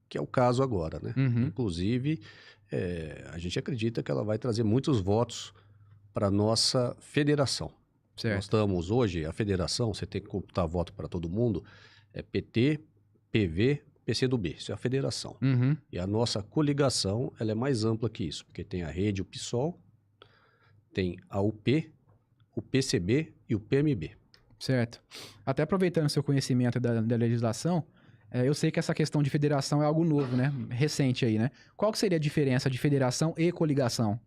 que é o caso agora, né? Uhum. Inclusive, a gente acredita que ela vai trazer muitos votos para a nossa federação. Certo. Nós estamos hoje, a federação, você tem que computar voto para todo mundo, é PT, PV, PCdoB, isso é a federação. Uhum. E a nossa coligação, ela é mais ampla que isso, porque tem a rede, o PSOL, tem a UP, o PCB e o PMB. Certo. Até aproveitando o seu conhecimento da legislação, eu sei que essa questão de federação é algo novo, né? Recente aí, né? Qual que seria a diferença de federação e coligação?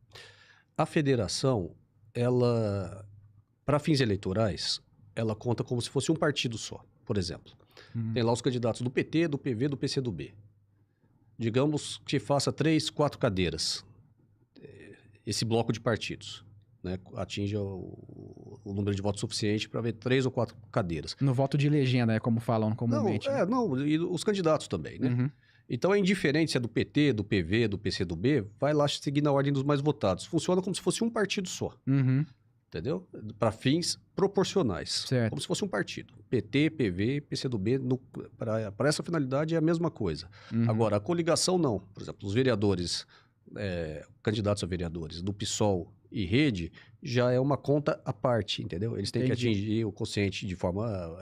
A federação, ela, para fins eleitorais, ela conta como se fosse um partido só, por exemplo. Tem lá os candidatos do PT, do PV, do PCdoB. Digamos que faça 3, 4 cadeiras, esse bloco de partidos, né? Atinja o número de votos suficiente para ver 3 ou 4 cadeiras. No voto de legenda, como falam Não, comumente. Né? e os candidatos também, né? Uhum. Então é indiferente se é do PT, do PV, do PCdoB, vai lá seguir na ordem dos mais votados. Funciona como se fosse um partido só, Uhum. entendeu? Para fins proporcionais, Certo. como se fosse um partido. PT, PV, PCdoB, para essa finalidade é a mesma coisa. Uhum. Agora, a coligação não. Por exemplo, os vereadores, candidatos a vereadores do PSOL e Rede, já é uma conta à parte, entendeu? Eles têm Entendi. que atingir o quociente de forma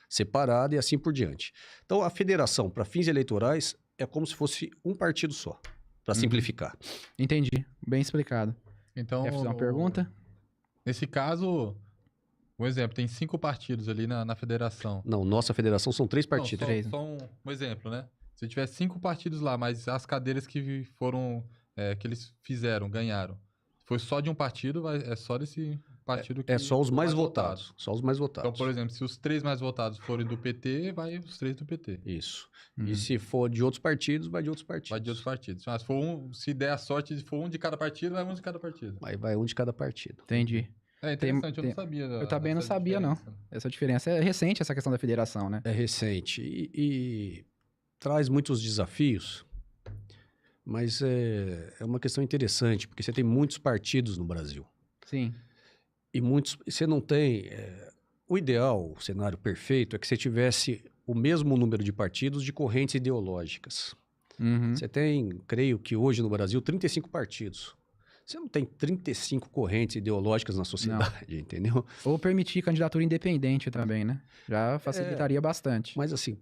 separada e assim por diante. Então, a federação, para fins eleitorais, é como se fosse um partido só, para simplificar. Entendi. Bem explicado. Então, Quer fazer uma pergunta? nesse caso, um exemplo, tem 5 partidos ali na federação. Não, nossa federação são 3 partidos. Não, Três. só um exemplo, né? Se tiver 5 partidos lá, mas as cadeiras que foram, que eles fizeram, ganharam, foi só de um partido, é só desse partido que... É só os for mais votados. Só os mais votados. Então, por exemplo, se os 3 mais votados forem do PT, vai os 3 do PT. Isso. E se for de outros partidos, vai de outros partidos. Vai de outros partidos. Mas se der a sorte de for um de cada partido, vai um de cada partido. Aí vai um de cada partido. Entendi. É interessante, eu não sabia. Eu também não dessa sabia, não. diferença. Essa diferença é recente, essa questão da federação, né? É recente e traz muitos desafios, mas é uma questão interessante, porque você tem muitos partidos no Brasil. Sim. E você não tem... o ideal, o cenário perfeito, é que você tivesse o mesmo número de partidos de correntes ideológicas. Uhum. Você tem, creio que hoje no Brasil, 35 partidos. Você não tem 35 correntes ideológicas na sociedade, entendeu? Ou permitir candidatura independente também, né? Já facilitaria bastante. Mas assim,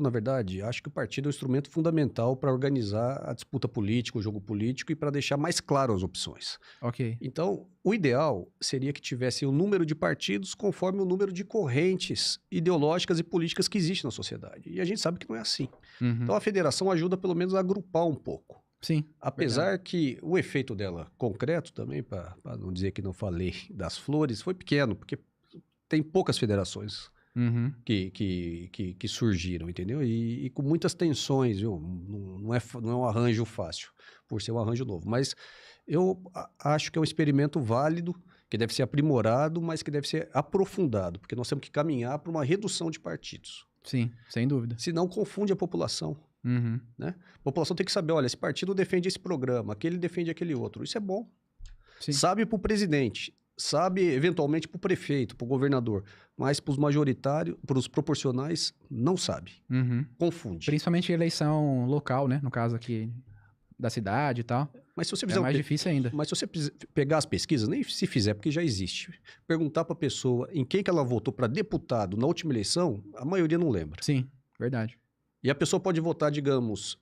na verdade, acho que o partido é um instrumento fundamental para organizar a disputa política, o jogo político e para deixar mais claro as opções. Ok. Então, o ideal seria que tivesse o número de partidos conforme o número de correntes ideológicas e políticas que existe na sociedade. E a gente sabe que não é assim. Uhum. Então, a federação ajuda pelo menos a agrupar um pouco. Sim. Apesar que o efeito dela concreto também, para não dizer que não falei das flores, foi pequeno, porque tem poucas federações Uhum. que surgiram, entendeu? E com muitas tensões, viu? Não é um arranjo fácil, por ser um arranjo novo. Mas eu acho que é um experimento válido, que deve ser aprimorado, mas que deve ser aprofundado, porque nós temos que caminhar para uma redução de partidos. Sim, sem dúvida. Senão confunde a população. Uhum. Né? A população tem que saber, olha, esse partido defende esse programa, aquele defende aquele outro. Isso é bom. Sim. Sabe para o presidente, sabe eventualmente para o prefeito, para o governador, mas para os majoritários, para os proporcionais, não sabe. Uhum. Confunde. Principalmente eleição local, né? No caso aqui da cidade e tal. Mas se você É mais difícil ainda. Mas se você pegar as pesquisas, nem se fizer, porque já existe, perguntar para a pessoa em quem que ela votou para deputado na última eleição, a maioria não lembra. Sim, verdade. E a pessoa pode votar, digamos,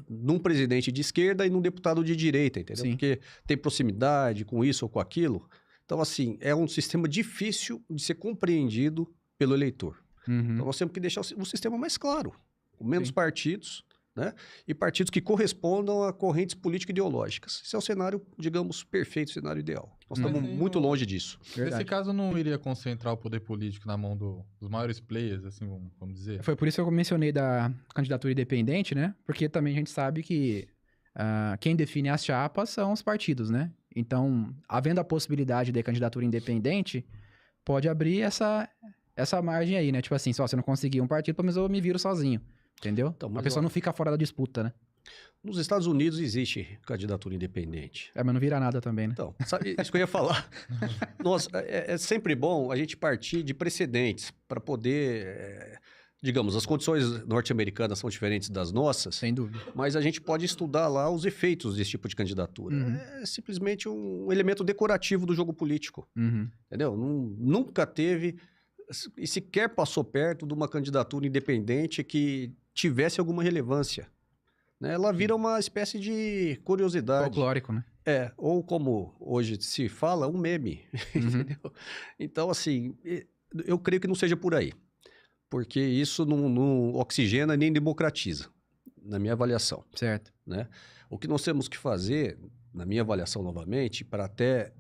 num presidente de esquerda e num deputado de direita, entendeu? Sim. Porque tem proximidade com isso ou com aquilo. Então, assim, é um sistema difícil de ser compreendido pelo eleitor. Uhum. Então, nós temos que deixar o sistema mais claro, com menos Sim. partidos, né? E partidos que correspondam a correntes político-ideológicas. Esse é o cenário, digamos, perfeito, o cenário ideal. Nós Mas estamos aí muito não- longe disso. Verdade. Nesse caso, não iria concentrar o poder político na mão dos maiores players, assim, vamos dizer? Foi por isso que eu mencionei da candidatura independente, né? Porque também a gente sabe que quem define as chapas são os partidos, né? Então, havendo a possibilidade de candidatura independente, pode abrir essa margem aí, né? Tipo assim, se você não conseguir um partido, pelo menos eu me viro sozinho, entendeu? Então, A mas pessoa não fica fora da disputa, né? Nos Estados Unidos existe candidatura independente. Mas não vira nada também, né? Então, sabe, isso que eu ia falar. Nossa, é sempre bom a gente partir de precedentes para poder Digamos, as condições norte-americanas são diferentes das nossas, Sem dúvida. mas a gente pode estudar lá os efeitos desse tipo de candidatura. Uhum. É simplesmente um elemento decorativo do jogo político, Uhum. entendeu? Nunca teve e sequer passou perto de uma candidatura independente que tivesse alguma relevância, né? Ela vira uma espécie de curiosidade. Folclórico, né? Ou como hoje se fala, um meme, Uhum. entendeu? Então, assim, eu creio que não seja por aí, porque isso não oxigena nem democratiza, na minha avaliação, Certo. né? O que nós temos que fazer, na minha avaliação novamente, para até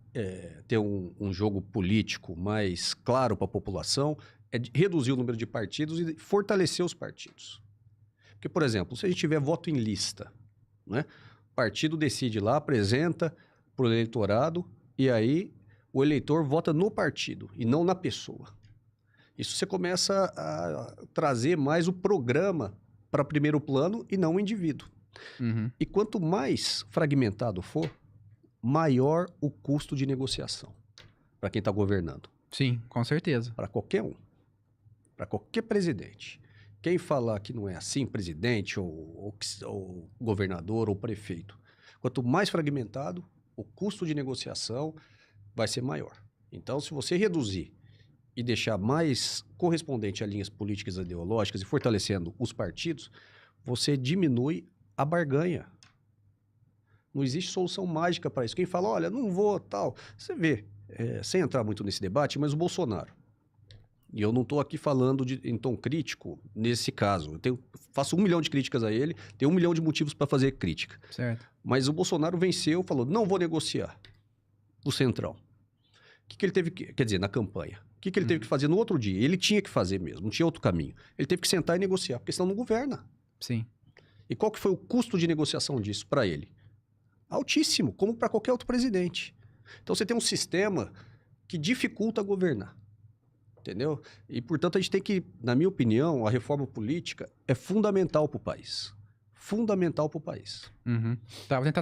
ter um jogo político mais claro para a população, é reduzir o número de partidos e fortalecer os partidos. Porque, por exemplo, se a gente tiver voto em lista, né? O partido decide lá, apresenta para o eleitorado e aí o eleitor vota no partido e não na pessoa. Isso você começa a trazer mais o programa para primeiro plano e não o indivíduo. Uhum. E quanto mais fragmentado for, maior o custo de negociação para quem está governando. Sim, com certeza. Para qualquer um. Para qualquer presidente. Quem falar que não é assim, presidente, ou governador, ou prefeito, quanto mais fragmentado, o custo de negociação vai ser maior. Então, se você reduzir e deixar mais correspondente a linhas políticas e ideológicas e fortalecendo os partidos, você diminui a barganha. Não existe solução mágica para isso. Quem fala, olha, não vou, tal. Você vê, sem entrar muito nesse debate, mas o Bolsonaro. E eu não estou aqui falando em tom crítico nesse caso. Faço 1 milhão de críticas a ele, tenho 1 milhão de motivos para fazer crítica. Certo. Mas o Bolsonaro venceu, falou, não vou negociar o Centrão. O que ele teve que... Quer dizer, na campanha. O que ele teve que fazer no outro dia? Ele tinha que fazer mesmo, não tinha outro caminho. Ele teve que sentar e negociar, porque senão não governa. Sim. E qual que foi o custo de negociação disso para ele? Altíssimo, como para qualquer outro presidente. Então você tem um sistema que dificulta governar. Entendeu? E, portanto, a gente tem que, na minha opinião, a reforma política é fundamental para o país. Fundamental para o país. Uhum. Tava tentando